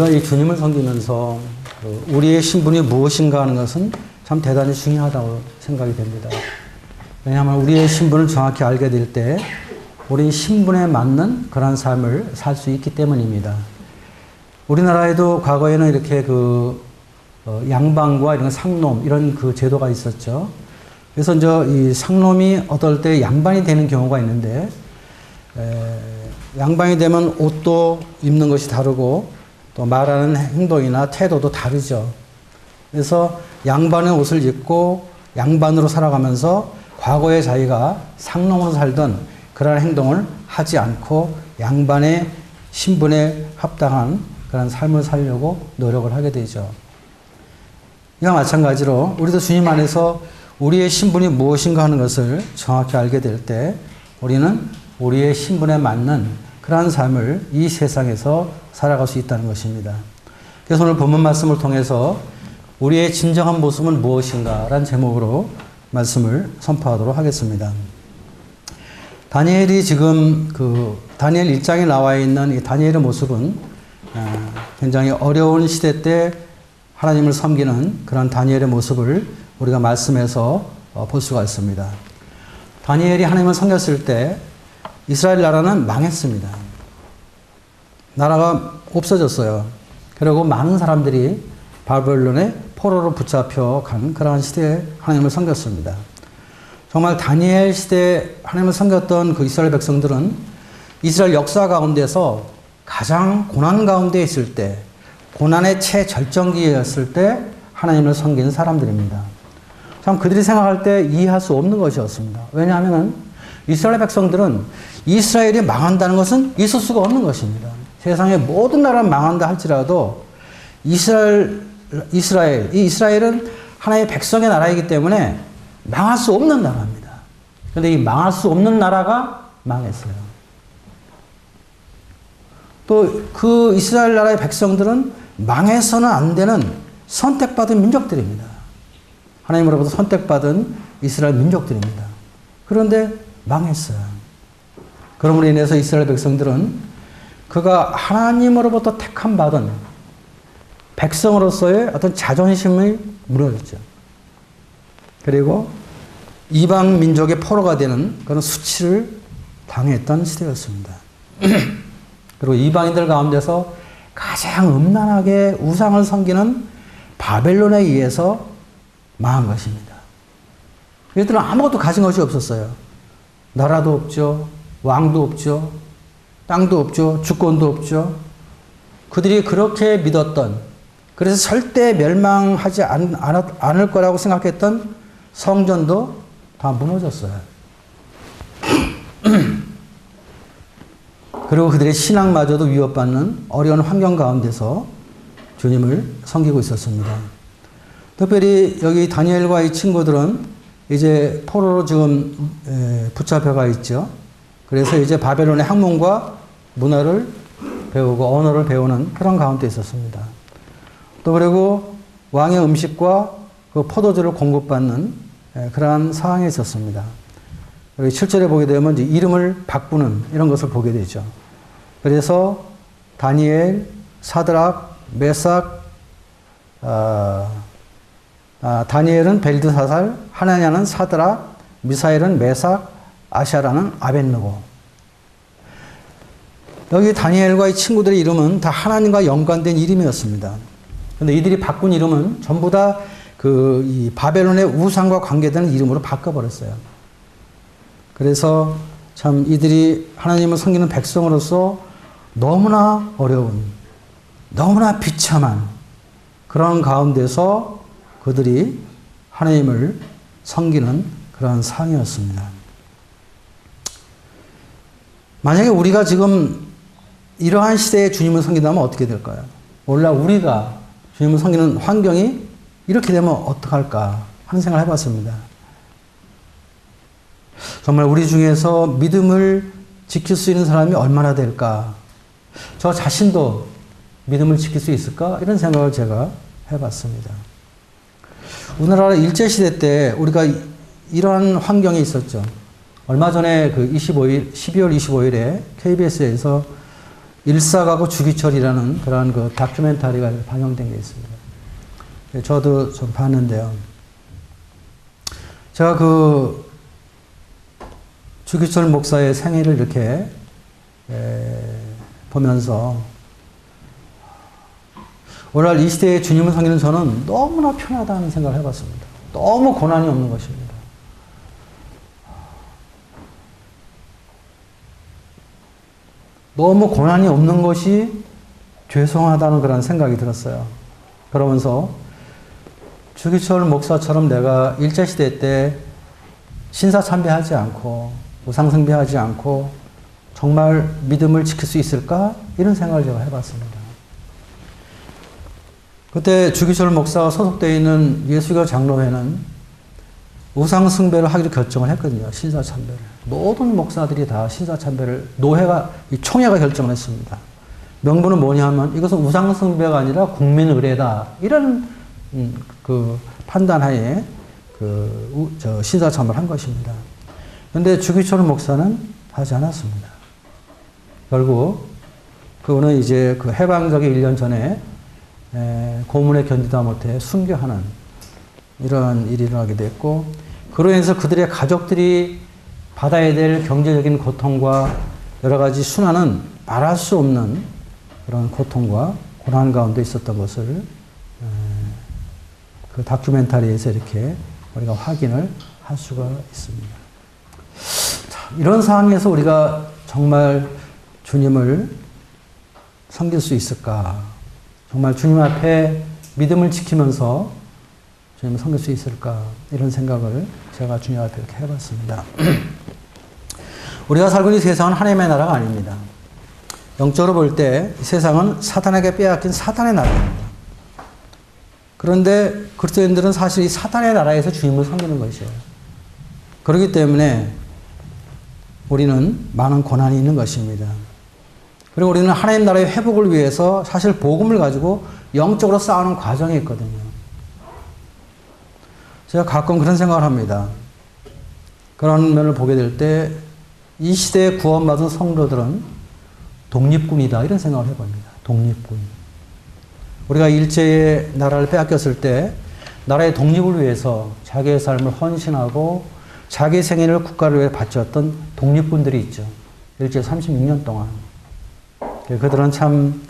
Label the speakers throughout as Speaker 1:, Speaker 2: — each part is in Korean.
Speaker 1: 우리가 이 주님을 섬기면서 우리의 신분이 무엇인가 하는 것은 참 대단히 중요하다고 생각이 됩니다. 왜냐하면 우리의 신분을 정확히 알게 될 때 우리 신분에 맞는 그러한 삶을 살 수 있기 때문입니다. 우리나라에도 과거에는 이렇게 양반과 이런 상놈 이런 그 제도가 있었죠. 그래서 이제 이 상놈이 어떨 때 양반이 되는 경우가 있는데 양반이 되면 옷도 입는 것이 다르고 또 말하는 행동이나 태도도 다르죠. 그래서 양반의 옷을 입고 양반으로 살아가면서 과거에 자기가 상놈으로 살던 그런 행동을 하지 않고 양반의 신분에 합당한 그런 삶을 살려고 노력을 하게 되죠. 이와 마찬가지로 우리도 주님 안에서 우리의 신분이 무엇인가 하는 것을 정확히 알게 될 때 우리는 우리의 신분에 맞는 그러한 삶을 이 세상에서 살아갈 수 있다는 것입니다. 그래서 오늘 본문 말씀을 통해서 우리의 진정한 모습은 무엇인가 라는 제목으로 말씀을 선포하도록 하겠습니다. 다니엘이 지금 다니엘 1장에 나와 있는 이 다니엘의 모습은 굉장히 어려운 시대 때 하나님을 섬기는 그런 다니엘의 모습을 우리가 말씀에서 볼 수가 있습니다. 다니엘이 하나님을 섬겼을 때 이스라엘 나라는 망했습니다. 나라가 없어졌어요. 그리고 많은 사람들이 바벨론의 포로로 붙잡혀 간 그러한 시대에 하나님을 섬겼습니다. 정말 다니엘 시대에 하나님을 섬겼던 그 이스라엘 백성들은 이스라엘 역사 가운데서 가장 고난 가운데 있을 때, 고난의 최절정기였을 때 하나님을 섬기는 사람들입니다. 참 그들이 생각할 때 이해할 수 없는 것이었습니다. 왜냐하면 이스라엘 백성들은 이스라엘이 망한다는 것은 있을 수가 없는 것입니다. 세상의 모든 나라가 망한다 할지라도 이스라엘은 하나님의 백성의 나라이기 때문에 망할 수 없는 나라입니다. 그런데 이 망할 수 없는 나라가 망했어요. 또 그 이스라엘 나라의 백성들은 망해서는 안 되는 선택받은 민족들입니다. 하나님으로부터 선택받은 이스라엘 민족들입니다. 그런데 망했어요. 그러므로 인해서 이스라엘 백성들은 그가 하나님으로부터 택함 받은 백성으로서의 어떤 자존심이 무너졌죠. 그리고 이방 민족의 포로가 되는 그런 수치를 당했던 시대였습니다. 그리고 이방인들 가운데서 가장 음란하게 우상을 섬기는 바벨론에 의해서 망한 것입니다. 얘들은 아무것도 가진 것이 없었어요. 나라도 없죠. 왕도 없죠. 땅도 없죠. 주권도 없죠. 그들이 그렇게 믿었던, 그래서 절대 멸망하지 않을 거라고 생각했던 성전도 다 무너졌어요. 그리고 그들의 신앙마저도 위협받는 어려운 환경 가운데서 주님을 섬기고 있었습니다. 특별히 여기 다니엘과 이 친구들은 이제 포로로 지금 붙잡혀가 있죠. 그래서 이제 바벨론의 학문과 문화를 배우고 언어를 배우는 그런 가운데 있었습니다. 또 그리고 왕의 음식과 그 포도주를 공급받는 그러한 상황에 있었습니다. 여기 7절에 보게 되면 이제 이름을 바꾸는 이런 것을 보게 되죠. 그래서 다니엘, 사드락, 메삭, 다니엘은 벨드사살, 하나냐는 사드락, 미사엘은 메삭, 아샤라는 아벳느고. 여기 다니엘과 이 친구들의 이름은 다 하나님과 연관된 이름이었습니다. 그런데 이들이 바꾼 이름은 전부 다 이 바벨론의 우상과 관계되는 이름으로 바꿔버렸어요. 그래서 참 이들이 하나님을 섬기는 백성으로서 너무나 어려운, 너무나 비참한 그런 가운데서 그들이 하나님을 섬기는 그런 상황이었습니다. 만약에 우리가 지금 이러한 시대에 주님을 섬긴다면 어떻게 될까요? 몰라 우리가 주님을 섬기는 환경이 이렇게 되면 어떡할까 하는 생각을 해봤습니다. 정말 우리 중에서 믿음을 지킬 수 있는 사람이 얼마나 될까? 저 자신도 믿음을 지킬 수 있을까? 이런 생각을 제가 해봤습니다. 우리나라 일제시대 때 우리가 이러한 환경에 있었죠. 얼마 전에 그 12월 25일에 KBS에서 일사가고 주기철이라는 그런 그 다큐멘터리가 방영된 게 있습니다. 저도 좀 봤는데요. 제가 그 주기철 목사의 생애를 이렇게 보면서 오늘 이 시대에 주님을 섬기는 저는 너무나 편하다는 생각을 해봤습니다. 너무 고난이 없는 것입니다. 너무 고난이 없는 것이 죄송하다는 그런 생각이 들었어요. 그러면서 주기철 목사처럼 내가 일제시대 때 신사참배하지 않고 우상숭배하지 않고 정말 믿음을 지킬 수 있을까? 이런 생각을 제가 해봤습니다. 그때 주기철 목사가 소속되어 있는 예수교 장로회는 우상숭배를 하기로 결정을 했거든요. 신사참배를. 모든 목사들이 다 신사참배를 총회가 결정을 했습니다. 명분은 뭐냐면 이것은 우상숭배가 아니라 국민의례다. 이런 그 판단하에 신사참배를 한 것입니다. 그런데 주기철 목사는 하지 않았습니다. 결국 그분은 이제 그 해방적이 1년 전에 고문에 견디다 못해 순교하는 이런 일이 일어나게 됐고, 그로 인해서 그들의 가족들이 받아야 될 경제적인 고통과 여러 가지 순환은 말할 수 없는 그런 고통과 고난 가운데 있었던 것을 그 다큐멘터리에서 이렇게 우리가 확인을 할 수가 있습니다. 자, 이런 상황에서 우리가 정말 주님을 섬길 수 있을까? 정말 주님 앞에 믿음을 지키면서 주님을 섬길 수 있을까? 이런 생각을 제가 주님 앞에 이렇게 해봤습니다. 우리가 살고 있는 세상은 하나님의 나라가 아닙니다. 영적으로 볼 때 이 세상은 사탄에게 빼앗긴 사탄의 나라입니다. 그런데 그리스도인들은 사실 이 사탄의 나라에서 주님을 섬기는 것이에요. 그렇기 때문에 우리는 많은 고난이 있는 것입니다. 그리고 우리는 하나님 나라의 회복을 위해서 사실 복음을 가지고 영적으로 싸우는 과정이 있거든요. 제가 가끔 그런 생각을 합니다. 그런 면을 보게 될 때 이 시대에 구원받은 성도들은 독립군이다, 이런 생각을 해봅니다. 독립군. 우리가 일제의 나라를 빼앗겼을 때 나라의 독립을 위해서 자기의 삶을 헌신하고 자기 생애를 국가를 위해 바쳤던 독립군들이 있죠. 일제 36년 동안. 그들은 참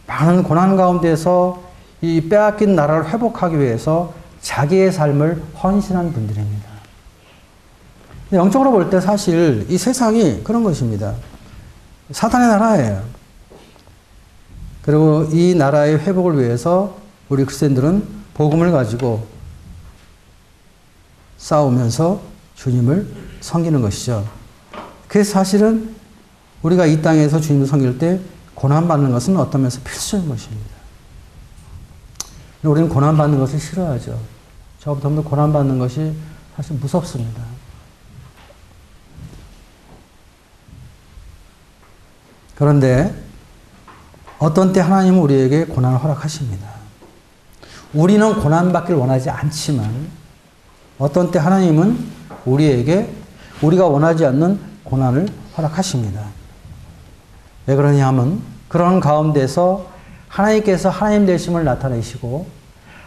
Speaker 1: 많은 고난 가운데서 이 빼앗긴 나라를 회복하기 위해서 자기의 삶을 헌신한 분들입니다. 영적으로 볼 때 사실 이 세상이 그런 것입니다. 사탄의 나라예요. 그리고 이 나라의 회복을 위해서 우리 그리스도인들은 복음을 가지고 싸우면서 주님을 섬기는 것이죠. 그래서 사실은 우리가 이 땅에서 주님을 섬길 때 고난받는 것은 어떤 면에서 필수인 것입니다. 우리는 고난받는 것을 싫어하죠. 저부터 고난받는 것이 사실 무섭습니다. 그런데 어떤 때 하나님은 우리에게 고난을 허락하십니다. 우리는 고난받기를 원하지 않지만 어떤 때 하나님은 우리에게 우리가 원하지 않는 고난을 허락하십니다. 왜 그러냐 하면 그런 가운데서 하나님께서 하나님 되심을 나타내시고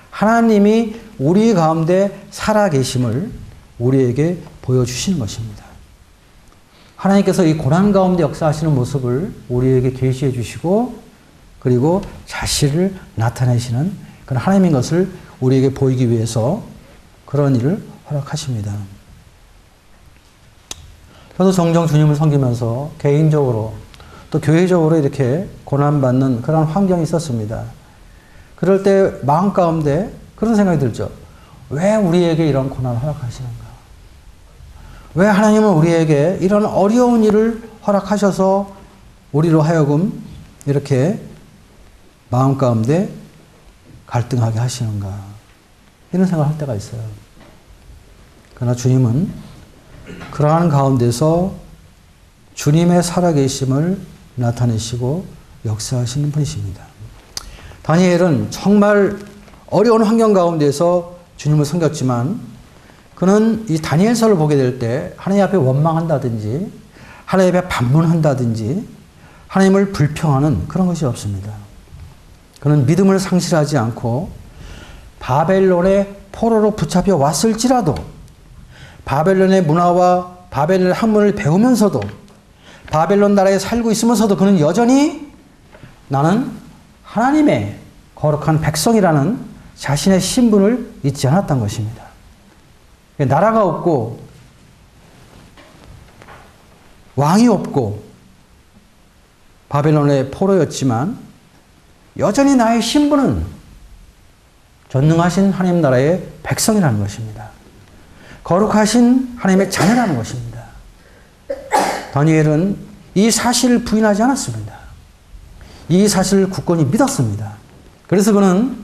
Speaker 1: 하나님이 우리 가운데 살아계심을 우리에게 보여주시는 것입니다. 하나님께서 이 고난 가운데 역사하시는 모습을 우리에게 계시해 주시고 그리고 자신을 나타내시는 그런 하나님인 것을 우리에게 보이기 위해서 그런 일을 허락하십니다. 저도 종종 주님을 섬기면서 개인적으로 또 교회적으로 이렇게 고난받는 그런 환경이 있었습니다. 그럴 때 마음 가운데 그런 생각이 들죠. 왜 우리에게 이런 고난을 허락하시는가? 왜 하나님은 우리에게 이런 어려운 일을 허락하셔서 우리로 하여금 이렇게 마음 가운데 갈등하게 하시는가? 이런 생각을 할 때가 있어요. 그러나 주님은 그러한 가운데서 주님의 살아계심을 나타내시고 역사하시는 분이십니다. 다니엘은 정말 어려운 환경 가운데서 주님을 섬겼지만 그는 이 다니엘서를 보게 될 때 하나님 앞에 원망한다든지 하나님 앞에 반문한다든지 하나님을 불평하는 그런 것이 없습니다. 그는 믿음을 상실하지 않고 바벨론의 포로로 붙잡혀 왔을지라도 바벨론의 문화와 바벨론의 학문을 배우면서도 바벨론 나라에 살고 있으면서도 그는 여전히 나는 하나님의 거룩한 백성이라는 자신의 신분을 잊지 않았던 것입니다. 나라가 없고 왕이 없고 바벨론의 포로였지만 여전히 나의 신분은 전능하신 하나님 나라의 백성이라는 것입니다. 거룩하신 하나님의 자녀라는 것입니다. 다니엘은 이 사실을 부인하지 않았습니다. 이 사실을 굳건히 믿었습니다. 그래서 그는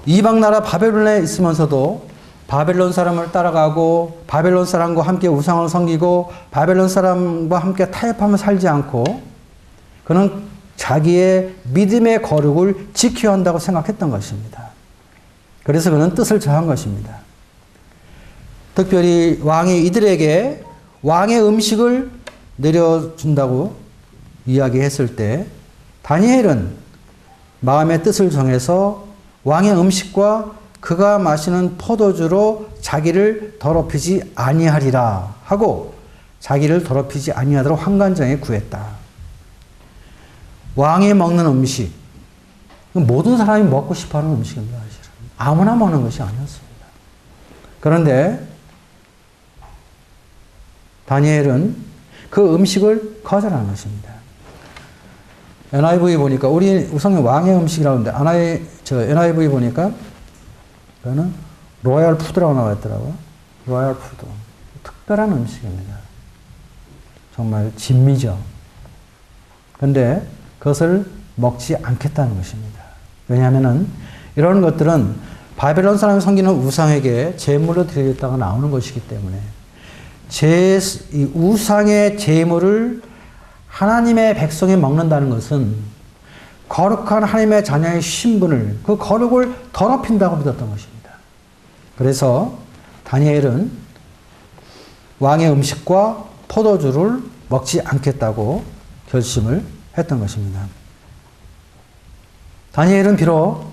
Speaker 1: 이방 나라 바벨론에 있으면서도 바벨론 사람을 따라가고 바벨론 사람과 함께 우상을 섬기고 바벨론 사람과 함께 타협하며 살지 않고 그는 자기의 믿음의 거룩을 지켜야 한다고 생각했던 것입니다. 그래서 그는 뜻을 정한 것입니다. 특별히 왕이 이들에게 왕의 음식을 내려준다고 이야기했을 때 다니엘은 마음의 뜻을 정해서 왕의 음식과 그가 마시는 포도주로 자기를 더럽히지 아니하리라 하고 자기를 더럽히지 아니하도록 환관장에 구했다. 왕이 먹는 음식, 모든 사람이 먹고 싶어하는 음식입니다. 사실은. 아무나 먹는 것이 아니었습니다. 그런데 다니엘은 그 음식을 거절하는 것입니다. NIV 보니까 우리 우선 왕의 음식이라고 하는데 NIV 보니까 그거는 로얄 푸드라고 나와 있더라고요. 로얄 푸드. 특별한 음식입니다. 정말 진미죠. 그런데 그것을 먹지 않겠다는 것입니다. 왜냐하면 이런 것들은 바벨론 사람이 섬기는 우상에게 제물로 드리겠다가 나오는 것이기 때문에 이 우상의 제물을 하나님의 백성이 먹는다는 것은 거룩한 하나님의 자녀의 신분을 그 거룩을 더럽힌다고 믿었던 것입니다. 그래서 다니엘은 왕의 음식과 포도주를 먹지 않겠다고 결심을 했던 것입니다. 다니엘은 비록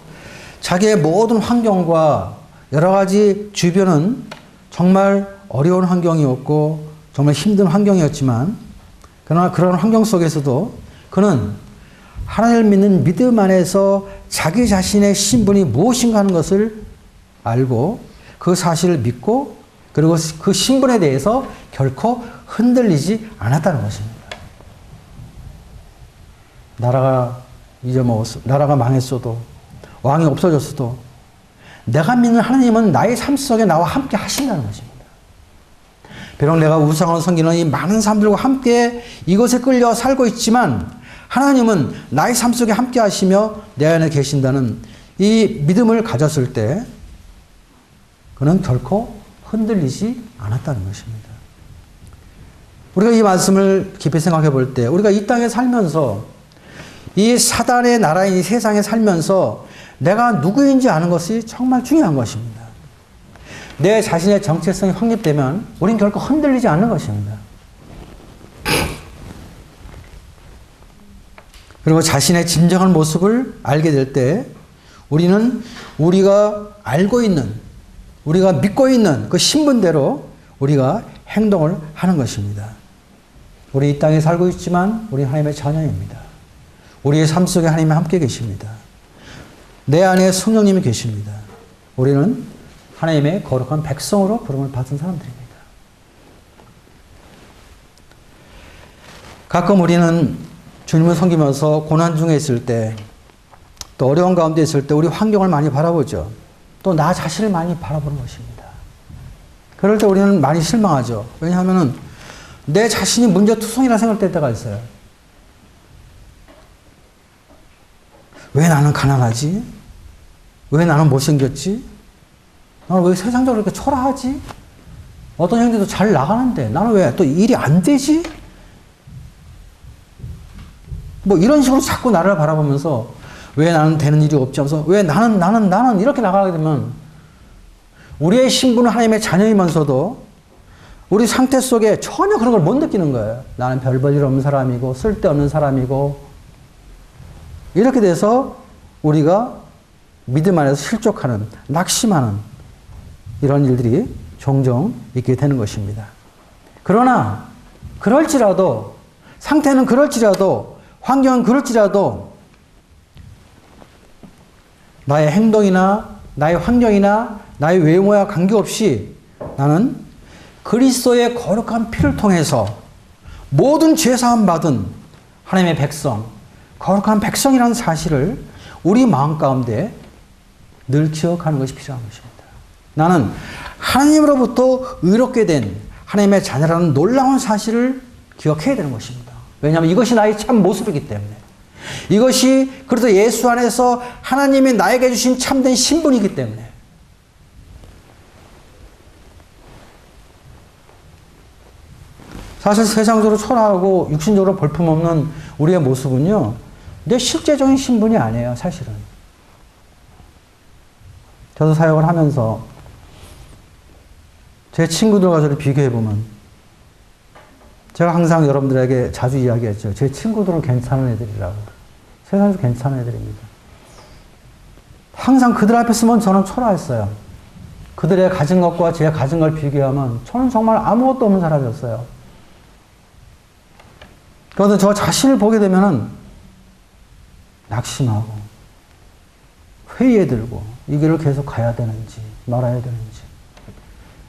Speaker 1: 자기의 모든 환경과 여러 가지 주변은 정말 어려운 환경이었고 정말 힘든 환경이었지만 그러나 그런 환경 속에서도 그는 하나님을 믿는 믿음 안에서 자기 자신의 신분이 무엇인가 하는 것을 알고 그 사실을 믿고 그리고 그 신분에 대해서 결코 흔들리지 않았다는 것입니다. 나라가 나라가 망했어도 왕이 없어졌어도 내가 믿는 하나님은 나의 삶 속에 나와 함께 하신다는 것입니다. 비록 내가 우상을 섬기는 이 많은 사람들과 함께 이곳에 끌려 살고 있지만 하나님은 나의 삶 속에 함께 하시며 내 안에 계신다는 이 믿음을 가졌을 때 그는 결코 흔들리지 않았다는 것입니다. 우리가 이 말씀을 깊이 생각해 볼 때 우리가 이 땅에 살면서 이 사단의 나라인 이 세상에 살면서 내가 누구인지 아는 것이 정말 중요한 것입니다. 내 자신의 정체성이 확립되면 우린 결코 흔들리지 않는 것입니다. 그리고 자신의 진정한 모습을 알게 될 때 우리는 우리가 알고 있는 우리가 믿고 있는 그 신분대로 우리가 행동을 하는 것입니다. 우리 이 땅에 살고 있지만 우리 하나님의 자녀입니다. 우리의 삶 속에 하나님이 함께 계십니다. 내 안에 성령님이 계십니다. 우리는 하나님의 거룩한 백성으로 부름을 받은 사람들입니다. 가끔 우리는 주님을 섬기면서 고난 중에 있을 때, 또 어려운 가운데 있을 때 우리 환경을 많이 바라보죠. 또 나 자신을 많이 바라보는 것입니다. 그럴 때 우리는 많이 실망하죠. 왜냐하면 내 자신이 문제투성이라 생각될 때가 있어요. 왜 나는 가난하지? 왜 나는 못생겼지? 나는 왜 세상적으로 이렇게 초라하지? 어떤 형들도 잘 나가는데 나는 왜 또 일이 안 되지? 뭐 이런 식으로 자꾸 나를 바라보면서 왜 나는 되는 일이 없지 하면서 왜 나는 이렇게 나가게 되면 우리의 신분은 하나님의 자녀이면서도 우리 상태 속에 전혀 그런 걸 못 느끼는 거예요. 나는 별 볼 일 없는 사람이고 쓸데없는 사람이고 이렇게 돼서 우리가 믿음 안에서 실족하는, 낙심하는 이런 일들이 종종 있게 되는 것입니다. 그러나 그럴지라도, 상태는 그럴지라도, 환경은 그럴지라도 나의 행동이나 나의 환경이나 나의 외모와 관계없이 나는 그리스도의 거룩한 피를 통해서 모든 죄사함 받은 하나님의 백성, 거룩한 백성이라는 사실을 우리 마음 가운데 늘 기억하는 것이 필요한 것입니다. 나는 하나님으로부터 의롭게 된 하나님의 자녀라는 놀라운 사실을 기억해야 되는 것입니다. 왜냐하면 이것이 나의 참 모습이기 때문에, 이것이 그래도 예수 안에서 하나님이 나에게 주신 참된 신분이기 때문에. 사실 세상적으로 초라하고 육신적으로 볼품없는 우리의 모습은요, 내 실제적인 신분이 아니에요, 사실은. 저도 사역을 하면서 제 친구들과 저를 비교해보면, 제가 항상 여러분들에게 자주 이야기했죠. 제 친구들은 괜찮은 애들이라고. 세상에서 괜찮은 애들입니다. 항상 그들 앞에 서면 저는 초라했어요. 그들의 가진 것과 제 가진 걸 비교하면 저는 정말 아무것도 없는 사람이었어요. 그런데 저 자신을 보게 되면은 낙심하고 회의에 들고 이 길을 계속 가야 되는지 말아야 되는지,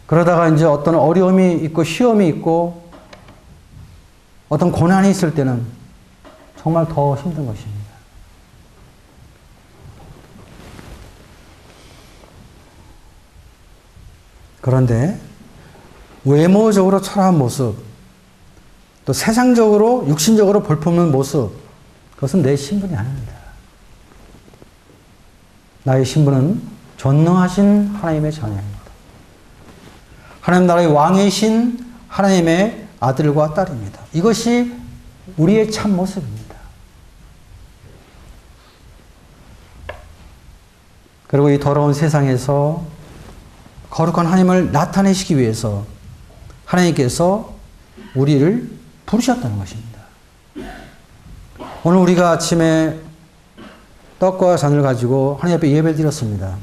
Speaker 1: 그러다가 이제 어떤 어려움이 있고 시험이 있고 어떤 고난이 있을 때는 정말 더 힘든 것입니다. 그런데 외모적으로 초라한 모습, 또 세상적으로 육신적으로 볼품없는 모습, 그것은 내 신분이 아닙니다. 나의 신분은 전능하신 하나님의 자녀입니다. 하나님 나라의 왕이신 하나님의 아들과 딸입니다. 이것이 우리의 참 모습입니다. 그리고 이 더러운 세상에서 거룩한 하나님을 나타내시기 위해서 하나님께서 우리를 부르셨다는 것입니다. 오늘 우리가 아침에 떡과 잔을 가지고 하나님 앞에 예배를 드렸습니다.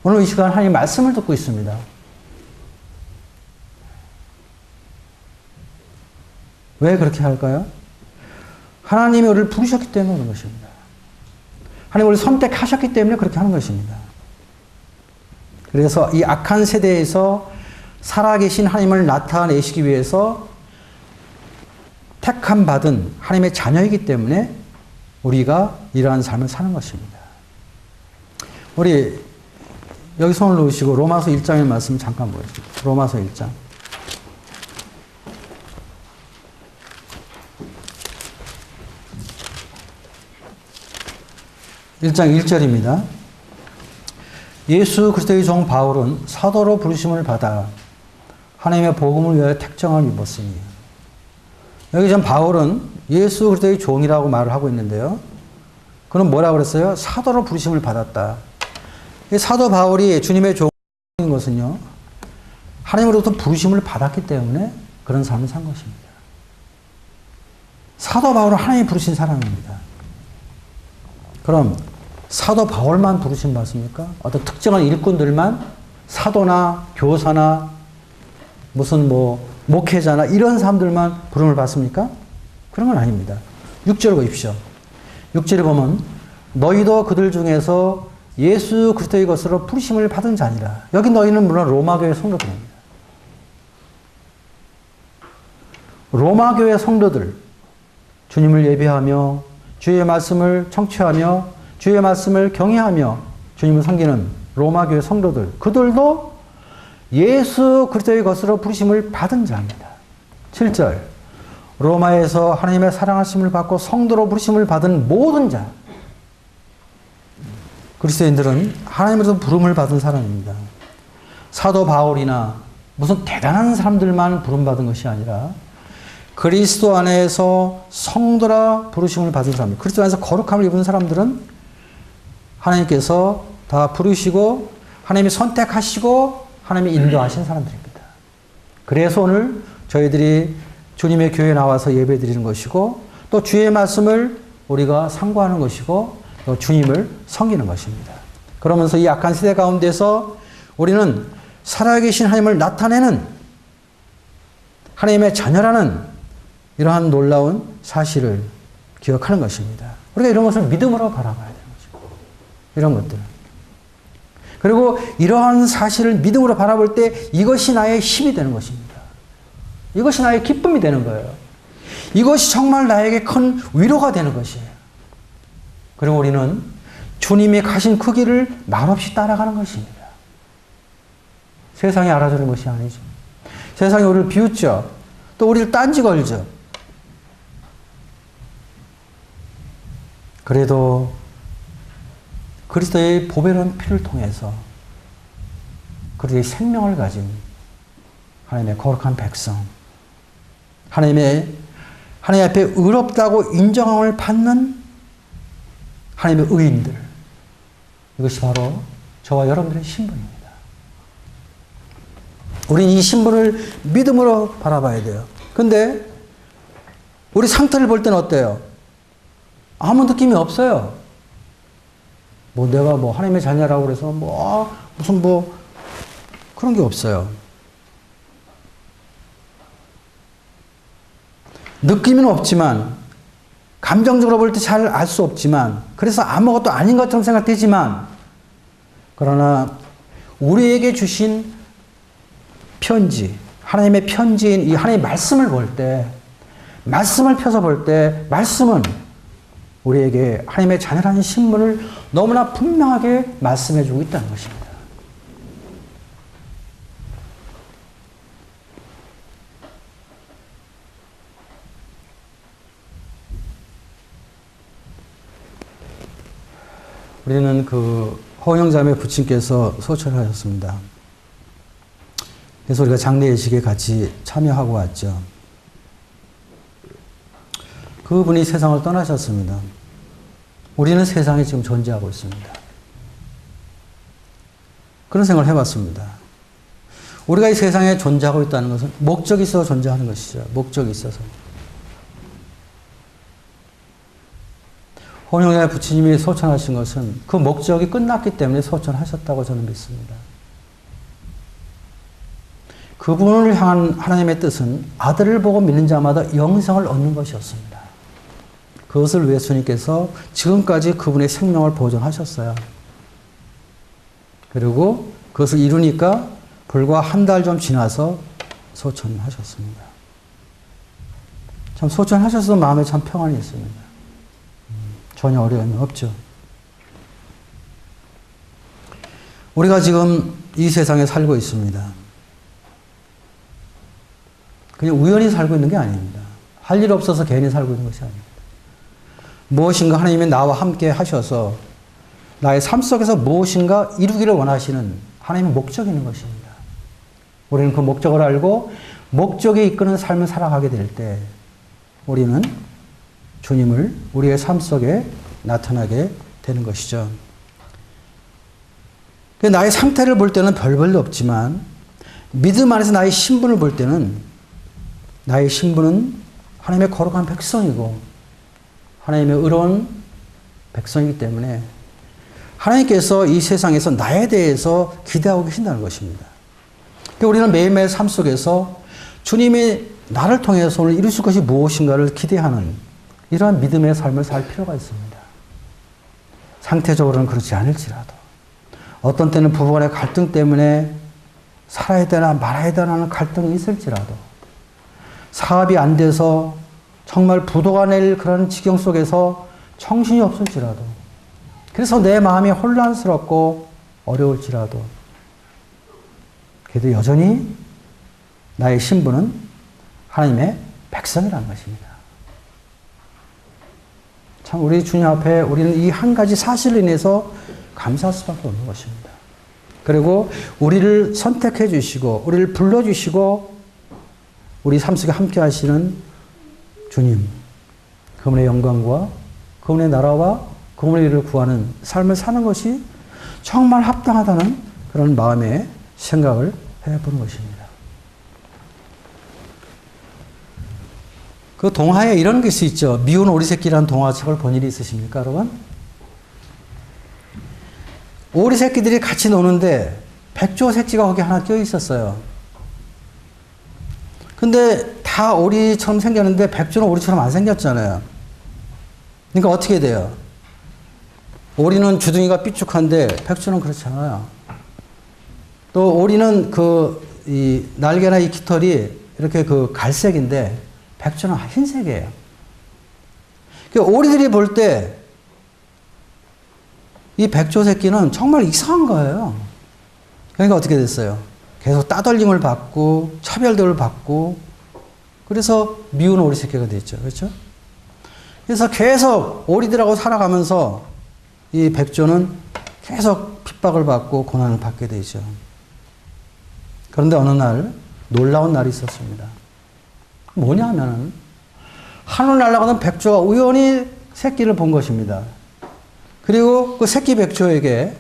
Speaker 1: 오늘 이 시간 하나님 말씀을 듣고 있습니다. 왜 그렇게 할까요? 하나님이 우리를 부르셨기 때문에 그런 것입니다. 하나님 우리를 선택하셨기 때문에 그렇게 하는 것입니다. 그래서 이 악한 세대에서 살아계신 하나님을 나타내시기 위해서 택함 받은 하나님의 자녀이기 때문에 우리가 이러한 삶을 사는 것입니다. 우리 여기 손을 놓으시고 로마서 1장의 말씀 잠깐 보여주세요. 로마서 1장. 1장 1절입니다. 예수 그리스도의 종 바울은 사도로 부르심을 받아 하나님의 복음을 위하여 택정을 입었으니. 여기 지금 바울은 예수 그리스도의 종이라고 말을 하고 있는데요. 그는 뭐라고 그랬어요? 사도로 부르심을 받았다. 이 사도 바울이 주님의 종인 것은요, 하나님으로부터 부르심을 받았기 때문에 그런 삶을 산 것입니다. 사도 바울은 하나님이 부르신 사람입니다. 그럼 사도 바울만 부르심 받습니까? 어떤 특정한 일꾼들만 사도나 교사나 무슨 목회자나 이런 사람들만 부름을 받습니까? 그런 건 아닙니다. 6절 보십시오. 6절에 보면 너희도 그들 중에서 예수 그리스도의 것으로 부르심을 받은 자니라. 여기 너희는 물론 로마교회 성도들입니다. 로마교회 성도들, 주님을 예배하며 주의 말씀을 청취하며 주의 말씀을 경외하며 주님을 섬기는 로마교회 성도들, 그들도 예수 그리스도의 것으로 부르심을 받은 자입니다. 7절 로마에서 하나님의 사랑하심을 받고 성도로 부르심을 받은 모든 자, 그리스도인들은 하나님으로부터 부름을 받은 사람입니다. 사도 바울이나 무슨 대단한 사람들만 부름받은 것이 아니라 그리스도 안에서 성도라 부르심을 받은 사람입니다. 그리스도 안에서 거룩함을 입은 사람들은 하나님께서 다 부르시고 하나님이 선택하시고 하나님이 인도하신 사람들입니다. 그래서 오늘 저희들이 주님의 교회에 나와서 예배 드리는 것이고 또 주의 말씀을 우리가 상고하는 것이고 또 주님을 섬기는 것입니다. 그러면서 이 악한 세대 가운데서 우리는 살아계신 하나님을 나타내는 하나님의 자녀라는 이러한 놀라운 사실을 기억하는 것입니다. 우리가 이런 것을 믿음으로 바라봐야 되는 거죠. 이런 것들. 그리고 이러한 사실을 믿음으로 바라볼 때 이것이 나의 힘이 되는 것입니다. 이것이 나의 기쁨이 되는 거예요. 이것이 정말 나에게 큰 위로가 되는 것이에요. 그리고 우리는 주님이 가신 그 길을 말없이 따라가는 것입니다. 세상이 알아주는 것이 아니죠. 세상이 우리를 비웃죠. 또 우리를 딴지 걸죠. 그래도 그리스도의 보배로운 피를 통해서 그리스도의 생명을 가진 하나님의 거룩한 백성, 하나님 앞에 의롭다고 인정함을 받는 하나님의 의인들, 이것이 바로 저와 여러분들의 신분입니다. 우리는 이 신분을 믿음으로 바라봐야 돼요. 근데 우리 상태를 볼 때는 어때요? 아무 느낌이 없어요. 내가 하나님의 자녀라고 그래서 무슨 그런 게 없어요. 느낌은 없지만, 감정적으로 볼 때 잘 알 수 없지만, 그래서 아무것도 아닌 것처럼 생각되지만, 그러나 우리에게 주신 편지, 하나님의 편지인 이 하나님의 말씀을 볼 때, 말씀을 펴서 볼 때, 말씀은 우리에게 하나님의 자녀라는 신분을 너무나 분명하게 말씀해 주고 있다는 것입니다. 우리는 허영자매 부친께서 소천을 하셨습니다. 그래서 우리가 장례 예식에 같이 참여하고 왔죠. 그분이 세상을 떠나셨습니다. 우리는 세상에 지금 존재하고 있습니다. 그런 생각을 해봤습니다. 우리가 이 세상에 존재하고 있다는 것은 목적이 있어서 존재하는 것이죠. 목적이 있어서. 혼영자의 부처님이 소천하신 것은 그 목적이 끝났기 때문에 소천하셨다고 저는 믿습니다. 그분을 향한 하나님의 뜻은 아들을 보고 믿는 자마다 영생을 얻는 것이었습니다. 그것을 위해 주님께서 지금까지 그분의 생명을 보존하셨어요. 그리고 그것을 이루니까 불과 한 달 좀 지나서 소천하셨습니다. 참 소천하셔서 마음에 참 평안이 있습니다. 전혀 어려움이 없죠. 우리가 지금 이 세상에 살고 있습니다. 그냥 우연히 살고 있는 게 아닙니다. 할 일 없어서 괜히 살고 있는 것이 아닙니다. 무엇인가 하나님이 나와 함께 하셔서 나의 삶 속에서 무엇인가 이루기를 원하시는 하나님의 목적이 있는 것입니다. 우리는 그 목적을 알고 목적에 이끄는 삶을 살아가게 될 때 우리는 주님을 우리의 삶 속에 나타나게 되는 것이죠. 나의 상태를 볼 때는 별볼도 없지만 믿음 안에서 나의 신분을 볼 때는 나의 신분은 하나님의 거룩한 백성이고 하나님의 의로운 백성이기 때문에 하나님께서 이 세상에서 나에 대해서 기대하고 계신다는 것입니다. 우리는 매일매일 삶 속에서 주님이 나를 통해서 오늘 이루실 것이 무엇인가를 기대하는 이러한 믿음의 삶을 살 필요가 있습니다. 상태적으로는 그렇지 않을지라도 어떤 때는 부부간의 갈등 때문에 살아야 되나 말아야 되나 하는 갈등이 있을지라도 사업이 안 돼서 정말 부도가 낼 그런 지경 속에서 정신이 없을지라도 그래서 내 마음이 혼란스럽고 어려울지라도 그래도 여전히 나의 신분은 하나님의 백성이라는 것입니다. 참 우리 주님 앞에 우리는 이 한 가지 사실로 인해서 감사할 수밖에 없는 것입니다. 그리고 우리를 선택해 주시고 우리를 불러주시고 우리 삶 속에 함께 하시는 주님, 그분의 영광과 그분의 나라와 그분의 일을 구하는 삶을 사는 것이 정말 합당하다는 그런 마음의 생각을 해보는 것입니다. 그 동화에 이런 것이 있죠. 미운 오리 새끼라는 동화책을 본 일이 있으십니까, 여러분? 오리 새끼들이 같이 노는데 백조 새끼가 거기 하나 껴 있었어요. 근데 다 오리처럼 생겼는데 백조는 오리처럼 안 생겼잖아요. 그러니까 어떻게 돼요? 오리는 주둥이가 삐죽한데 백조는 그렇지 않아요. 또 오리는 이 날개나 이 깃털이 이렇게 갈색인데 백조는 흰색이에요. 그러니까 오리들이 볼 때 이 백조 새끼는 정말 이상한 거예요. 그러니까 어떻게 됐어요? 계속 따돌림을 받고 차별들을 받고 그래서 미운 오리 새끼가 됐죠. 그렇죠? 그래서 계속 오리들하고 살아가면서 이 백조는 계속 핍박을 받고 고난을 받게 되죠. 그런데 어느 날 놀라운 날이 있었습니다. 뭐냐면은 하늘 날아가던 백조가 우연히 새끼를 본 것입니다. 그리고 그 새끼 백조에게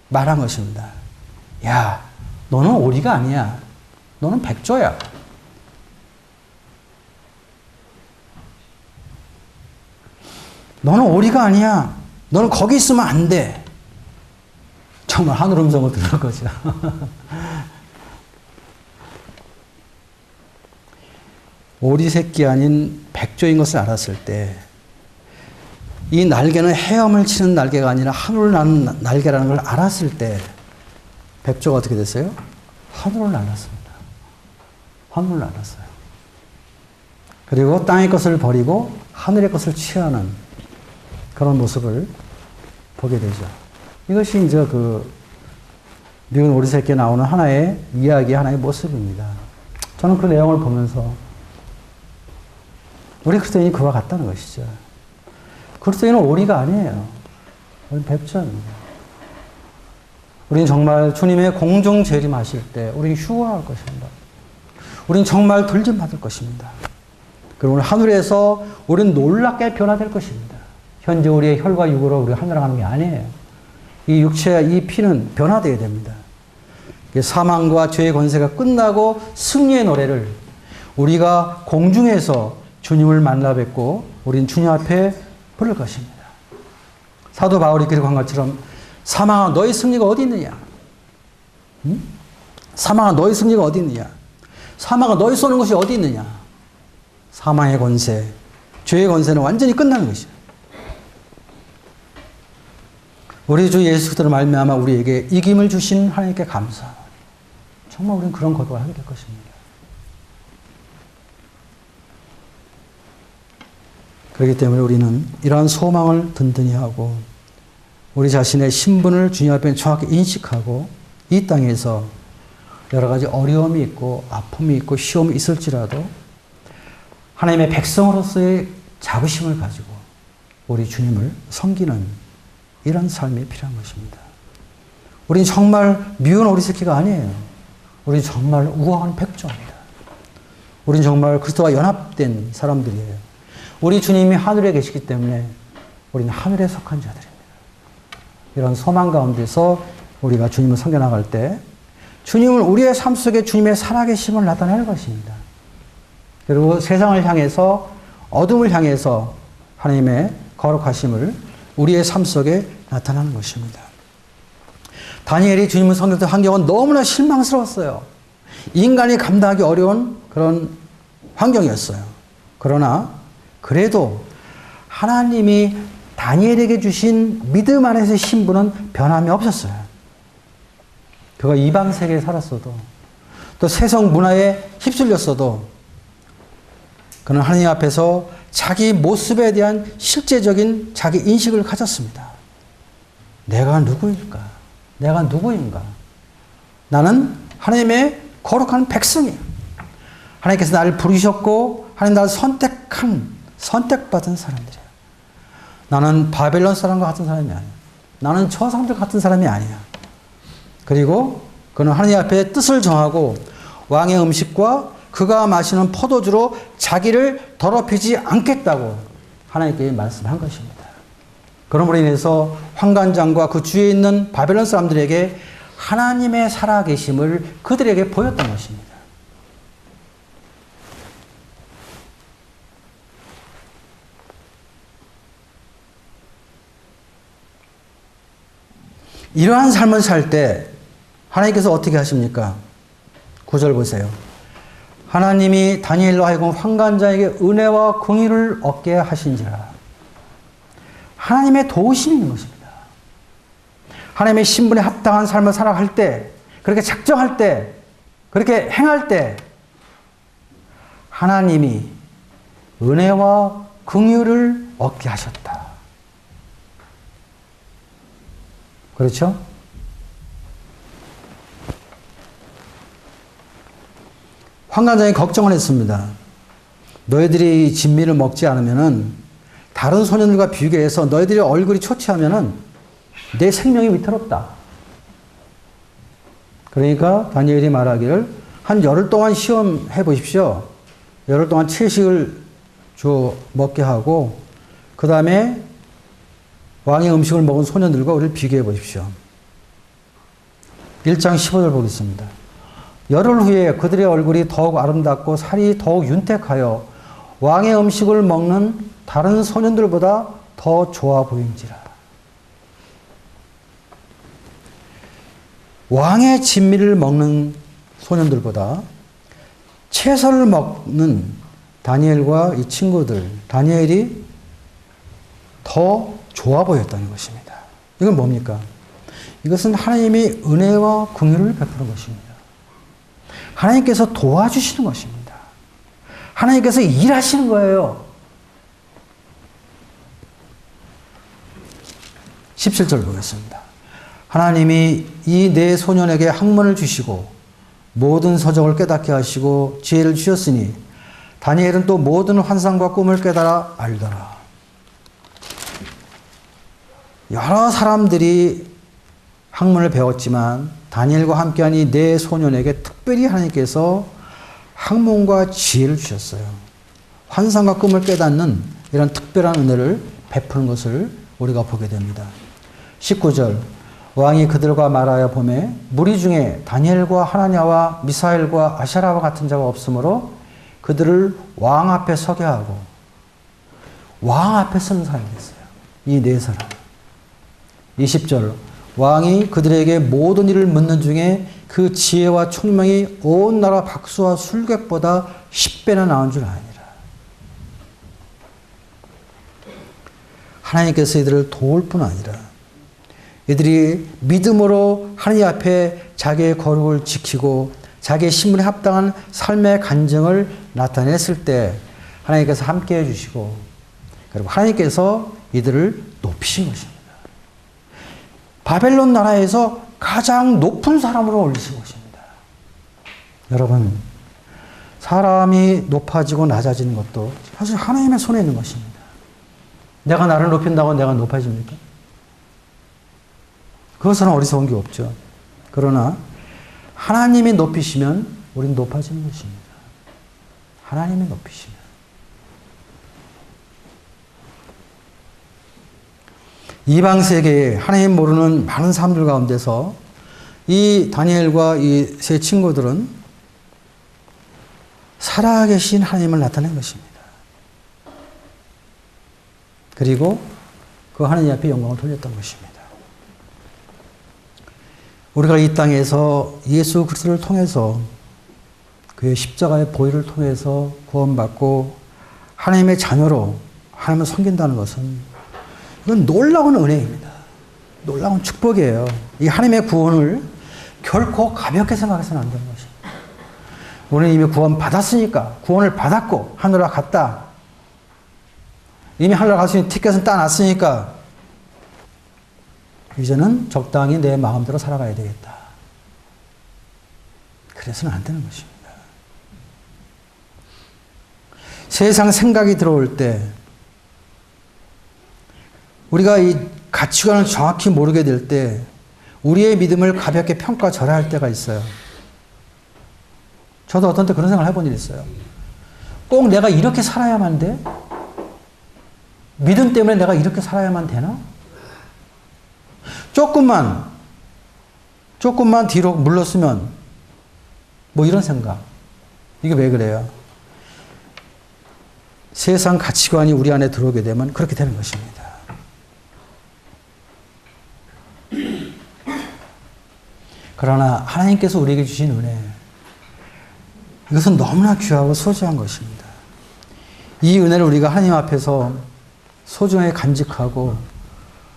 Speaker 1: 말한 것입니다. 야, 너는 오리가 아니야. 너는 백조야. 너는 오리가 아니야. 너는 거기 있으면 안 돼. 정말 하늘 음성을 들은 거죠. 오리 새끼 아닌 백조인 것을 알았을 때, 이 날개는 헤엄을 치는 날개가 아니라 하늘을 나는 날개라는 걸 알았을 때, 백조가 어떻게 됐어요? 하늘을 날았습니다. 하늘을 날았어요. 그리고 땅의 것을 버리고 하늘의 것을 취하는 그런 모습을 보게 되죠. 이것이 이제 미운 오리 새끼에 나오는 하나의 이야기, 하나의 모습입니다. 저는 그 내용을 보면서 우리 그리스도인이 그와 같다는 것이죠. 그리스도인은 오리가 아니에요. 우리는 백조입니다. 우리는 정말 주님의 공중 재림하실 때 우리는 휴거할 것입니다. 우리는 정말 돌림받을 것입니다. 그리고 하늘에서 우리는 놀랍게 변화될 것입니다. 현재 우리의 혈과 육으로 우리가 하늘에 가는 게 아니에요. 이 육체와 이 피는 변화되어야 됩니다. 사망과 죄의 권세가 끝나고 승리의 노래를 우리가 공중에서 주님을 만나 뵙고 우리는 주님 앞에 부를 것입니다. 사도 바울이 기록한 것처럼 사망아 너의 승리가 어디 있느냐? 응? 사망아 너의 승리가 어디 있느냐? 사망아 너의 쏘는 것이 어디 있느냐? 사망의 권세, 죄의 권세는 완전히 끝나는 것이죠. 우리 주 예수 그리스도로 말미암아 우리에게 이김을 주신 하나님께 감사. 정말 우리는 그런 고백을 하게 될 것입니다. 그렇기 때문에 우리는 이러한 소망을 든든히 하고 우리 자신의 신분을 주님 앞에 정확히 인식하고 이 땅에서 여러 가지 어려움이 있고 아픔이 있고 시험이 있을지라도 하나님의 백성으로서의 자부심을 가지고 우리 주님을 섬기는 이런 삶이 필요한 것입니다. 우리는 정말 미운 오리 새끼가 아니에요. 우리는 정말 우아한 백조입니다. 우리는 정말 그리스도와 연합된 사람들이에요. 우리 주님이 하늘에 계시기 때문에 우리는 하늘에 속한 자들입니다. 이런 소망 가운데서 우리가 주님을 섬겨나갈 때 주님은 우리의 삶 속에 주님의 살아계심을 나타낼 것입니다. 그리고 세상을 향해서 어둠을 향해서 하나님의 거룩하심을 우리의 삶 속에 나타나는 것입니다. 다니엘이 주님을 섬겼던 환경은 너무나 실망스러웠어요. 인간이 감당하기 어려운 그런 환경이었어요. 그러나 그래도 하나님이 다니엘에게 주신 믿음 안에서의 신분은 변함이 없었어요. 그가 이방 세계에 살았어도 또 세상 문화에 휩쓸렸어도 그는 하나님 앞에서 자기 모습에 대한 실제적인 자기 인식을 가졌습니다. 내가 누구일까? 내가 누구인가? 나는 하나님의 거룩한 백성이야. 하나님께서 나를 부르셨고 하나님 나를 선택받은 사람들이야. 나는 바벨론 사람과 같은 사람이 아니야. 나는 저 사람들 같은 사람이 아니야. 그리고 그는 하나님 앞에 뜻을 정하고 왕의 음식과 그가 마시는 포도주로 자기를 더럽히지 않겠다고 하나님께 말씀한 것입니다. 그러므로 인해서 환관장과 그 주위에 있는 바벨론 사람들에게 하나님의 살아계심을 그들에게 보였던 것입니다. 이러한 삶을 살 때 하나님께서 어떻게 하십니까? 9절 보세요. 하나님이 다니엘로 하여금 환관자에게 은혜와 긍휼을 얻게 하신지라. 하나님의 도우심이 있는 것입니다. 하나님의 신분에 합당한 삶을 살아갈 때, 그렇게 작정할 때, 그렇게 행할 때 하나님이 은혜와 긍휼을 얻게 하셨다. 그렇죠? 환관장이 걱정을 했습니다. 너희들이 진미를 먹지 않으면은 다른 소년들과 비교해서 너희들의 얼굴이 초췌하면은 내 생명이 위태롭다. 그러니까 다니엘이 말하기를 한 열흘 동안 시험해 보십시오. 열흘 동안 채식을 먹게 하고 그 다음에 왕의 음식을 먹은 소년들과 우리를 비교해 보십시오. 1장 15절 보겠습니다. 열흘 후에 그들의 얼굴이 더욱 아름답고 살이 더욱 윤택하여 왕의 음식을 먹는 다른 소년들보다 더 좋아 보인지라. 왕의 진미를 먹는 소년들보다 채소를 먹는 다니엘과 이 친구들, 다니엘이 더 좋아 보였다는 것입니다. 이건 뭡니까? 이것은 하나님이 은혜와 긍휼을 베푸는 것입니다. 하나님께서 도와주시는 것입니다. 하나님께서 일하시는 거예요. 17절 보겠습니다. 하나님이 이 네 소년에게 학문을 주시고 모든 서적을 깨닫게 하시고 지혜를 주셨으니 다니엘은 또 모든 환상과 꿈을 깨달아 알더라. 여러 사람들이 학문을 배웠지만 다니엘과 함께한 이 네 소년에게 특별히 하나님께서 학문과 지혜를 주셨어요. 환상과 꿈을 깨닫는 이런 특별한 은혜를 베푸는 것을 우리가 보게 됩니다. 19절 왕이 그들과 말하여 보매 무리 중에 다니엘과 하나냐와 미사엘과 아샤라와 같은 자가 없으므로 그들을 왕 앞에 서게 하고 왕 앞에 서는 사람이 됐어요. 이 네 사람. 20절 왕이 그들에게 모든 일을 묻는 중에 그 지혜와 총명이 온 나라 박수와 술객보다 10배나 나은 줄 아니라. 하나님께서 이들을 도울 뿐 아니라 이들이 믿음으로 하나님 앞에 자기의 거룩을 지키고 자기의 신분에 합당한 삶의 간증을 나타냈을 때 하나님께서 함께해 주시고 그리고 하나님께서 이들을 높이신 것입니다. 바벨론 나라에서 가장 높은 사람으로 올리신 것입니다. 여러분, 사람이 높아지고 낮아지는 것도 사실 하나님의 손에 있는 것입니다. 내가 나를 높인다고 내가 높아집니까? 그것은 어리석은 게 없죠. 그러나 하나님이 높이시면 우리는 높아지는 것입니다. 하나님이 높이시면. 이방 세계에 하나님 모르는 많은 사람들 가운데서 이 다니엘과 이 세 친구들은 살아계신 하나님을 나타낸 것입니다. 그리고 그 하나님 앞에 영광을 돌렸던 것입니다. 우리가 이 땅에서 예수 그리스도를 통해서 그의 십자가의 보혈을 통해서 구원받고 하나님의 자녀로 하나님을 섬긴다는 것은 이건 놀라운 은혜입니다. 놀라운 축복이에요. 이 하나님의 구원을 결코 가볍게 생각해서는 안 되는 것입니다. 우리는 이미 구원 받았으니까 구원을 받았고 하늘로 갔다. 이미 하늘로 갈 수 있는 티켓은 따놨으니까 이제는 적당히 내 마음대로 살아가야 되겠다. 그래서는 안 되는 것입니다. 세상 생각이 들어올 때 우리가 이 가치관을 정확히 모르게 될 때 우리의 믿음을 가볍게 평가절하할 때가 있어요. 저도 어떤 때 그런 생각을 해본 일이 있어요. 꼭 내가 이렇게 살아야만 돼? 믿음 때문에 내가 이렇게 살아야만 되나? 조금만 조금만 뒤로 물렀으면 뭐 이런 생각. 이게 왜 그래요? 세상 가치관이 우리 안에 들어오게 되면 그렇게 되는 것입니다. 그러나 하나님께서 우리에게 주신 은혜, 이것은 너무나 귀하고 소중한 것입니다. 이 은혜를 우리가 하나님 앞에서 소중하게 간직하고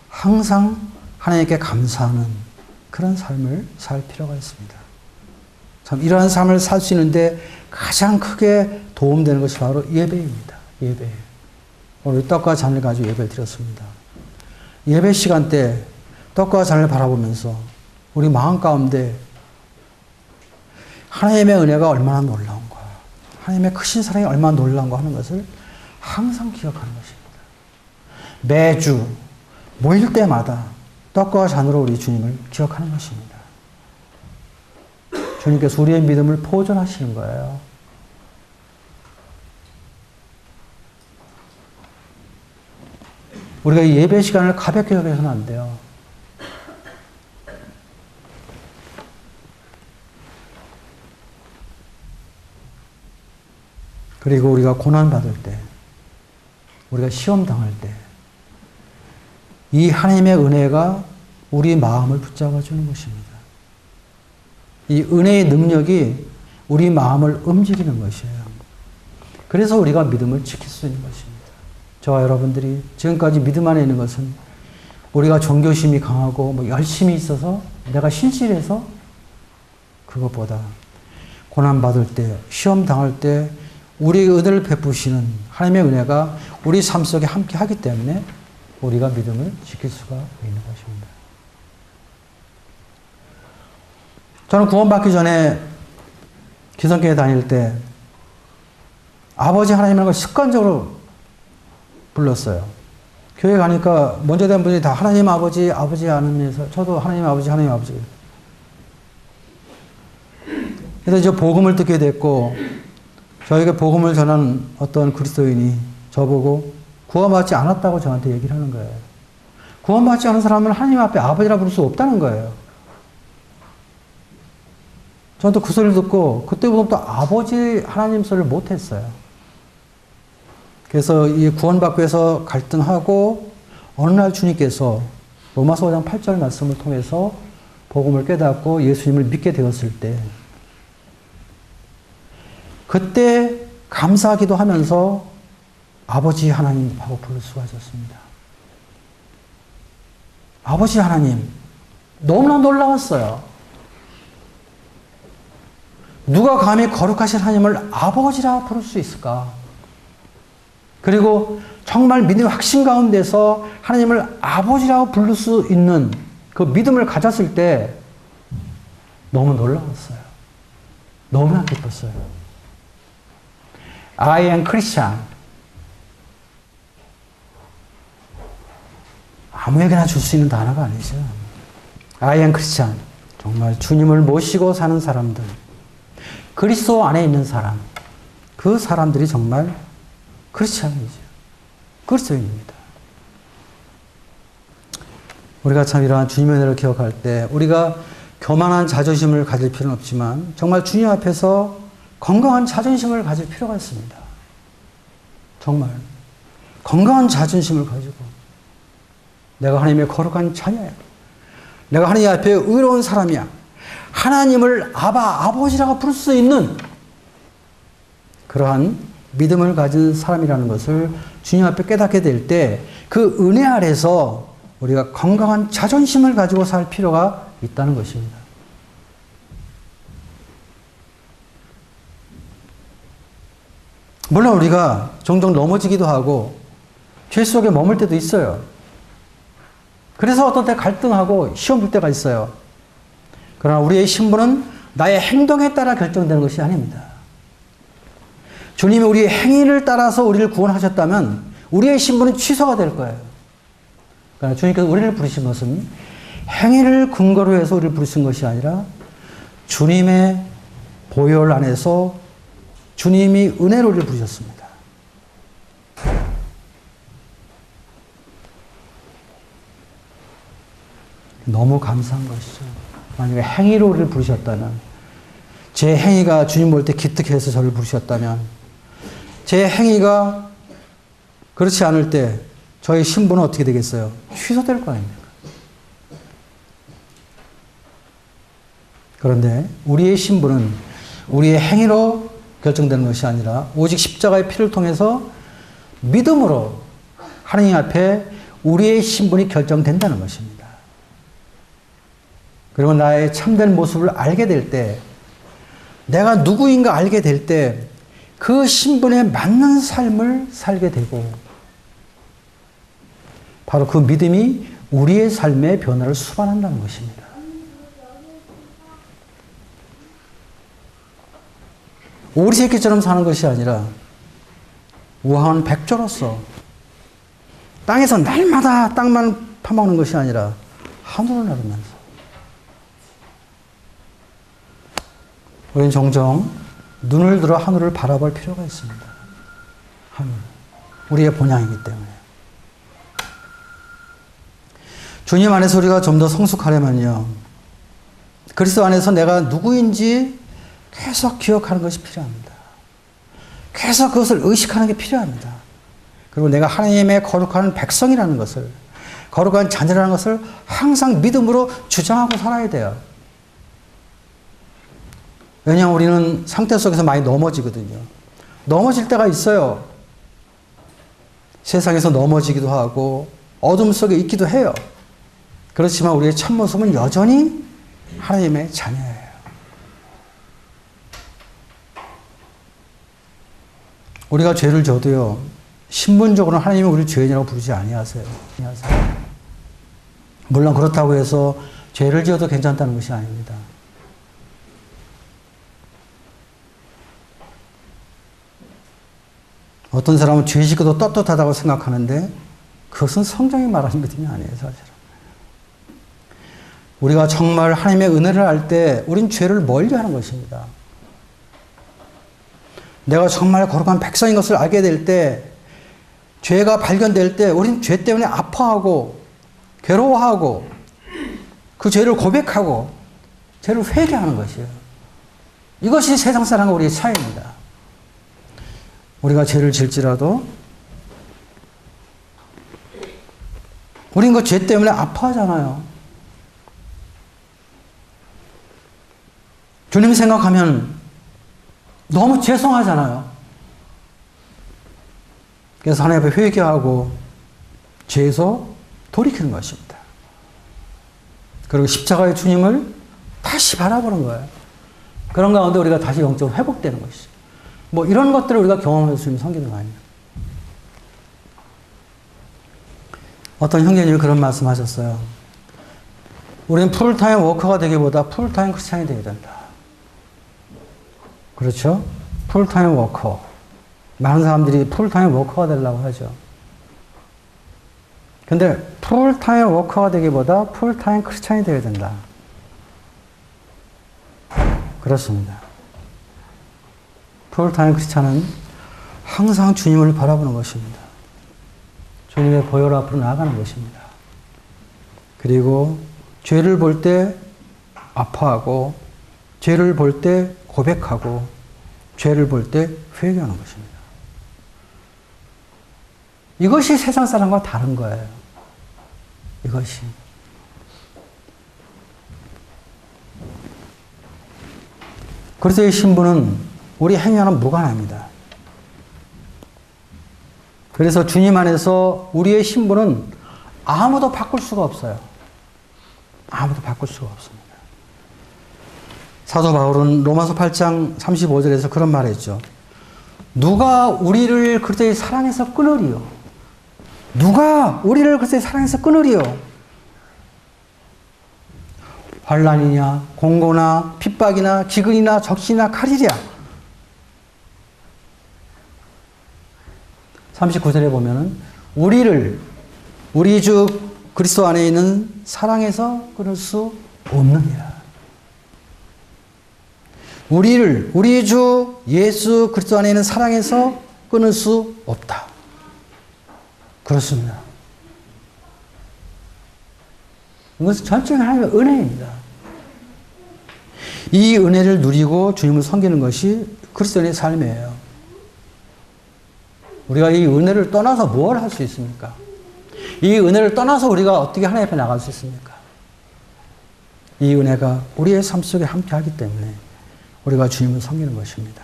Speaker 1: 항상 하나님께 감사하는 그런 삶을 살 필요가 있습니다. 참 이러한 삶을 살 수 있는데 가장 크게 도움되는 것이 바로 예배입니다. 예배. 오늘 떡과 잔을 가지고 예배를 드렸습니다. 예배 시간 때 떡과 잔을 바라보면서 우리 마음 가운데 하나님의 은혜가 얼마나 놀라운가, 하나님의 크신 사랑이 얼마나 놀라운가 하는 것을 항상 기억하는 것입니다. 매주 모일 때마다 떡과 잔으로 우리 주님을 기억하는 것입니다. 주님께서 우리의 믿음을 보존하시는 거예요. 우리가 이 예배 시간을 가볍게 여겨서는 안 돼요. 그리고 우리가 고난받을 때, 우리가 시험 당할 때, 이 하나님의 은혜가 우리 마음을 붙잡아 주는 것입니다. 이 은혜의 능력이 우리 마음을 움직이는 것이에요. 그래서 우리가 믿음을 지킬 수 있는 것입니다. 저와 여러분들이 지금까지 믿음 안에 있는 것은 우리가 종교심이 강하고 뭐 열심히 있어서 내가 신실해서, 그것보다 고난받을 때, 시험 당할 때 우리의 은혜를 베푸시는 하나님의 은혜가 우리 삶 속에 함께 하기 때문에 우리가 믿음을 지킬 수가 있는 것입니다. 저는 구원받기 전에 기성교회 다닐 때 아버지 하나님을 습관적으로 불렀어요. 교회 가니까 먼저 된 분이 다 하나님 아버지, 아버지 하면서 저도 하나님 아버지, 하나님 아버지. 그래서 이제 복음을 듣게 됐고, 저에게 복음을 전하는 어떤 그리스도인이 저보고 구원받지 않았다고 저한테 얘기를 하는 거예요. 구원받지 않은 사람은 하나님 앞에 아버지라 부를 수 없다는 거예요. 저는 또 그 소리를 듣고 그때부터 또 아버지 하나님 소리를 못했어요. 그래서 이 구원받고 해서 갈등하고 어느 날 주님께서 로마서 5장 8절 말씀을 통해서 복음을 깨닫고 예수님을 믿게 되었을 때, 그때 감사하기도 하면서 아버지 하나님하고 부를 수가 있었습니다. 아버지 하나님, 너무나 놀라웠어요. 누가 감히 거룩하신 하나님을 아버지라 부를 수 있을까? 그리고 정말 믿음의 확신 가운데서 하나님을 아버지라고 부를 수 있는 그 믿음을 가졌을 때 너무 놀라웠어요. 너무나 기뻤어요. I am Christian. 아무에게나 줄 수 있는 단어가 아니죠. I am Christian. 정말 주님을 모시고 사는 사람들, 그리스도 안에 있는 사람, 그 사람들이 정말 크리스찬이죠. 그리스도인입니다. 우리가 참 이러한 주님의 은혜를 기억할 때 우리가 교만한 자존심을 가질 필요는 없지만 정말 주님 앞에서 건강한 자존심을 가질 필요가 있습니다. 정말 건강한 자존심을 가지고 내가 하나님의 거룩한 자녀야, 내가 하나님 앞에 의로운 사람이야, 하나님을 아버지라고 부를 수 있는 그러한 믿음을 가진 사람이라는 것을 주님 앞에 깨닫게 될 때 그 은혜 아래서 우리가 건강한 자존심을 가지고 살 필요가 있다는 것입니다. 물론 우리가 종종 넘어지기도 하고 죄 속에 머물 때도 있어요. 그래서 어떤 때 갈등하고 시험 볼 때가 있어요. 그러나 우리의 신분은 나의 행동에 따라 결정되는 것이 아닙니다. 주님이 우리의 행위를 따라서 우리를 구원하셨다면 우리의 신분은 취소가 될 거예요. 그러나 주님께서 우리를 부르신 것은 행위를 근거로 해서 우리를 부르신 것이 아니라 주님의 보혈 안에서 주님이 은혜로 우리를 부르셨습니다. 너무 감사한 것이죠. 만약에 행위로 우리를 부르셨다면, 제 행위가 주님 볼 때 기특해서 저를 부르셨다면, 제 행위가 그렇지 않을 때 저의 신분은 어떻게 되겠어요? 취소될 거 아닙니까? 그런데 우리의 신분은 우리의 행위로 결정되는 것이 아니라 오직 십자가의 피를 통해서 믿음으로 하나님 앞에 우리의 신분이 결정된다는 것입니다. 그리고 나의 참된 모습을 알게 될 때, 내가 누구인가 알게 될 때 그 신분에 맞는 삶을 살게 되고, 바로 그 믿음이 우리의 삶의 변화를 수반한다는 것입니다. 오리 새끼처럼 사는 것이 아니라 우아한 백조로서 땅에서 날마다 땅만 파먹는 것이 아니라 하늘을 나르면서, 우리는 종종 눈을 들어 하늘을 바라볼 필요가 있습니다. 하늘, 우리의 본향이기 때문에. 주님 안에서 우리가 좀 더 성숙하려면요, 그리스도 안에서 내가 누구인지 계속 기억하는 것이 필요합니다. 계속 그것을 의식하는 게 필요합니다. 그리고 내가 하나님의 거룩한 백성이라는 것을, 거룩한 자녀라는 것을 항상 믿음으로 주장하고 살아야 돼요. 왜냐하면 우리는 상태 속에서 많이 넘어지거든요. 넘어질 때가 있어요. 세상에서 넘어지기도 하고 어둠 속에 있기도 해요. 그렇지만 우리의 참모습은 여전히 하나님의 자녀예요. 우리가 죄를 져도요, 신분적으로는 하나님은 우리를 죄인이라고 부르지 아니하세요. 물론 그렇다고 해서 죄를 지어도 괜찮다는 것이 아닙니다. 어떤 사람은 죄 짓고도 떳떳하다고 생각하는데 그것은 성경이 말하는 믿음이 아니에요, 사실은. 우리가 정말 하나님의 은혜를 알 때 우린 죄를 멀리하는 것입니다. 내가 정말 거룩한 백성인 것을 알게 될 때, 죄가 발견될 때 우린 죄 때문에 아파하고 괴로워하고 그 죄를 고백하고 죄를 회개하는 것이에요. 이것이 세상 사람과 우리의 차이입니다. 우리가 죄를 질지라도 우린 그 죄 때문에 아파하잖아요. 주님 생각하면 너무 죄송하잖아요. 그래서 하나님 앞에 회개하고 죄에서 돌이키는 것입니다. 그리고 십자가의 주님을 다시 바라보는 거예요. 그런 가운데 우리가 다시 영적으로 회복되는 것이죠. 뭐 이런 것들을 우리가 경험해서 주님 섬기는 거 아니에요. 어떤 형제님이 그런 말씀 하셨어요. 우리는 풀타임 워커가 되기보다 풀타임 크리스찬이 되어야 된다. 그렇죠? 풀타임 워커. 많은 사람들이 풀타임 워커가 되려고 하죠. 근데 풀타임 워커가 되기보다 풀타임 크리스찬이 되어야 된다. 그렇습니다. 풀타임 크리스찬은 항상 주님을 바라보는 것입니다. 주님의 보혈 앞으로 나아가는 것입니다. 그리고 죄를 볼 때 아파하고, 죄를 볼 때 고백하고, 죄를 볼 때 회개하는 것입니다. 이것이 세상 사람과 다른 거예요. 이것이. 그리스도의 신분은 우리 행위와는 무관합니다. 그래서 주님 안에서 우리의 신분은 아무도 바꿀 수가 없어요. 아무도 바꿀 수가 없습니다. 사도 바울은 로마서 8장 35절에서 그런 말을 했죠. 누가 우리를 그리스도의 사랑에서 끊으리요? 누가 우리를 그리스도의 사랑에서 끊으리요? 환난이냐, 공고나, 핍박이나, 기근이나, 적신이나, 칼이랴. 39절에 보면은 우리 주 그리스도 안에 있는 사랑에서 끊을 수 없느니라. 우리 주 예수 그리스도 안에 있는 사랑에서 끊을 수 없다. 그렇습니다. 이것은 전적인 하나님의 은혜입니다. 이 은혜를 누리고 주님을 섬기는 것이 그리스도인의 삶이에요. 우리가 이 은혜를 떠나서 뭘 할 수 있습니까? 이 은혜를 떠나서 우리가 어떻게 하나님 앞에 나갈 수 있습니까? 이 은혜가 우리의 삶 속에 함께 하기 때문에 우리가 주님을 섬기는 것입니다.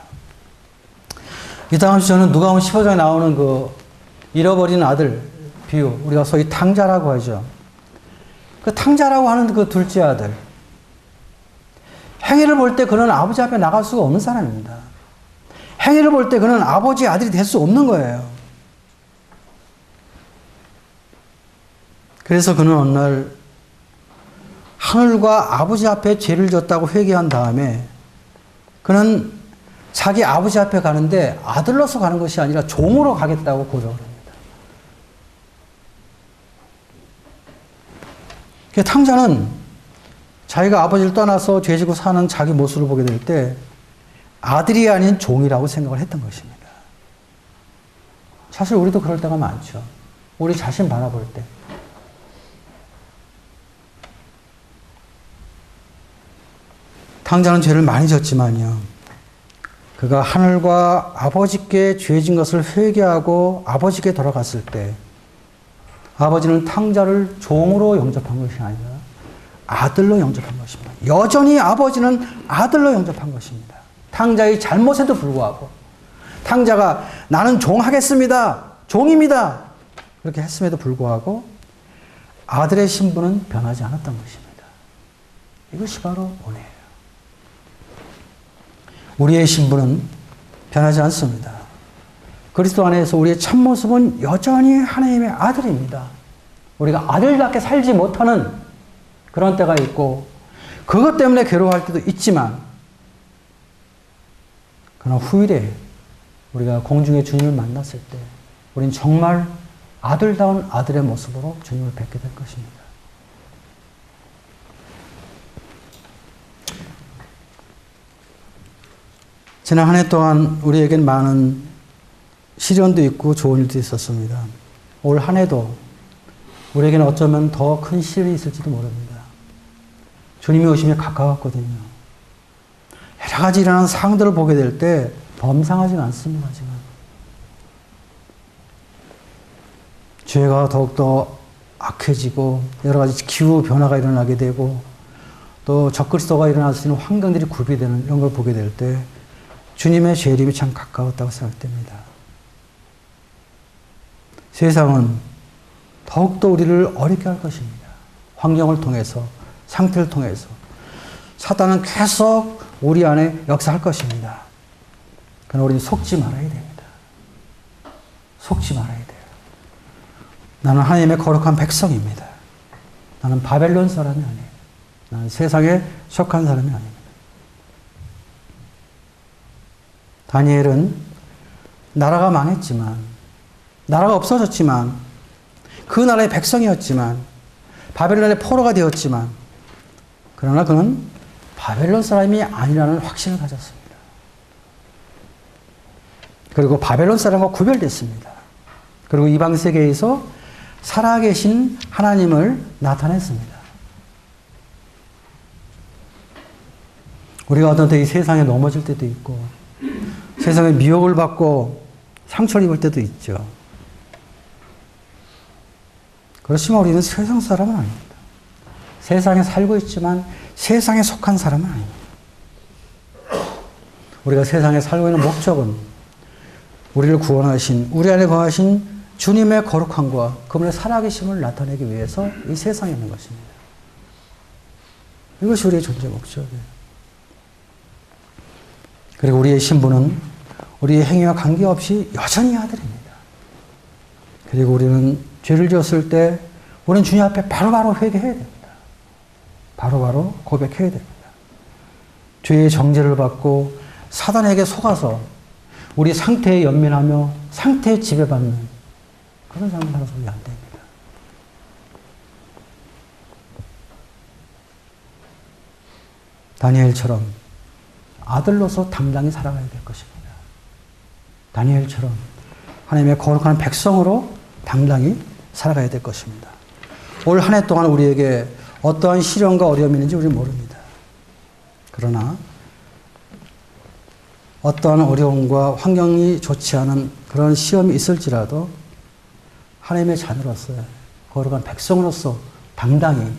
Speaker 1: 이 다음 시절은 누가복음 15장에 나오는 그 잃어버린 아들 비유, 우리가 소위 탕자라고 하죠. 그 탕자라고 하는 그 둘째 아들, 행위를 볼 때 그는 아버지 앞에 나갈 수가 없는 사람입니다. 행위를 볼 때 그는 아버지의 아들이 될 수 없는 거예요. 그래서 그는 어느 날 하늘과 아버지 앞에 죄를 졌다고 회개한 다음에 그는 자기 아버지 앞에 가는데 아들로서 가는 것이 아니라 종으로 가겠다고 고백을 합니다. 탕자는 자기가 아버지를 떠나서 죄지고 사는 자기 모습을 보게 될 때 아들이 아닌 종이라고 생각을 했던 것입니다. 사실 우리도 그럴 때가 많죠. 우리 자신 바라볼 때. 탕자는 죄를 많이 졌지만요. 그가 하늘과 아버지께 죄진 것을 회개하고 아버지께 돌아갔을 때 아버지는 탕자를 종으로 영접한 것이 아니라 아들로 영접한 것입니다. 여전히 아버지는 아들로 영접한 것입니다. 탕자의 잘못에도 불구하고 탕자가 나는 종하겠습니다. 종입니다. 그렇게 했음에도 불구하고 아들의 신분은 변하지 않았던 것입니다. 이것이 바로 은혜예요. 우리의 신분은 변하지 않습니다. 그리스도 안에서 우리의 참모습은 여전히 하나님의 아들입니다. 우리가 아들답게 살지 못하는 그런 때가 있고 그것 때문에 괴로워할 때도 있지만 그러나 후일에 우리가 공중에 주님을 만났을 때 우린 정말 아들다운 아들의 모습으로 주님을 뵙게 될 것입니다. 지난 한 해 동안 우리에겐 많은 시련도 있고 좋은 일도 있었습니다. 올 한 해도 우리에게는 어쩌면 더 큰 시련이 있을지도 모릅니다. 주님이 오심에 가까웠거든요. 여러 가지 일어나는 상황들을 보게 될 때 범상하지가 않습니다. 지금 죄가 더욱더 악해지고 여러 가지 기후 변화가 일어나게 되고 또 적그리스도가 일어날 수 있는 환경들이 구비되는 이런 걸 보게 될 때 주님의 재림이 참 가까웠다고 생각됩니다. 세상은 더욱더 우리를 어렵게 할 것입니다. 환경을 통해서, 상태를 통해서. 사단은 계속 우리 안에 역사할 것입니다. 그러나 우리는 속지 말아야 됩니다. 속지 말아야 돼요. 나는 하나님의 거룩한 백성입니다. 나는 바벨론 사람이 아니에요. 나는 세상에 속한 사람이 아닙니다. 다니엘은 나라가 망했지만, 나라가 없어졌지만, 그 나라의 백성이었지만, 바벨론의 포로가 되었지만, 그러나 그는 바벨론 사람이 아니라는 확신을 가졌습니다. 그리고 바벨론 사람과 구별됐습니다. 그리고 이방 세계에서 살아계신 하나님을 나타냈습니다. 우리가 어떤 때 이 세상에 넘어질 때도 있고, 세상에 미혹을 받고 상처를 입을 때도 있죠. 그렇지만 우리는 세상 사람은 아닙니다. 세상에 살고 있지만 세상에 속한 사람은 아닙니다. 우리가 세상에 살고 있는 목적은 우리를 구원하신, 우리 안에 거하신 주님의 거룩함과 그분의 살아계심을 나타내기 위해서 이 세상에 있는 것입니다. 이것이 우리의 존재 목적이에요. 그리고 우리의 신분은 우리의 행위와 관계없이 여전히 아들입니다. 그리고 우리는 죄를 지었을 때 우리는 주님 앞에 바로바로 회개해야 됩니다. 바로바로 고백해야 됩니다. 죄의 정죄를 받고 사단에게 속아서 우리 상태에 연민하며 상태에 지배받는 그런 삶을 살아서는 안 됩니다. 다니엘처럼 아들로서 당당히 살아가야 될 것입니다. 다니엘처럼 하나님의 거룩한 백성으로 당당히 살아가야 될 것입니다. 올 한 해 동안 우리에게 어떠한 시련과 어려움이 있는지 우리는 모릅니다. 그러나 어떠한 어려움과 환경이 좋지 않은 그런 시험이 있을지라도 하나님의 자녀로서 거룩한 백성으로서 당당히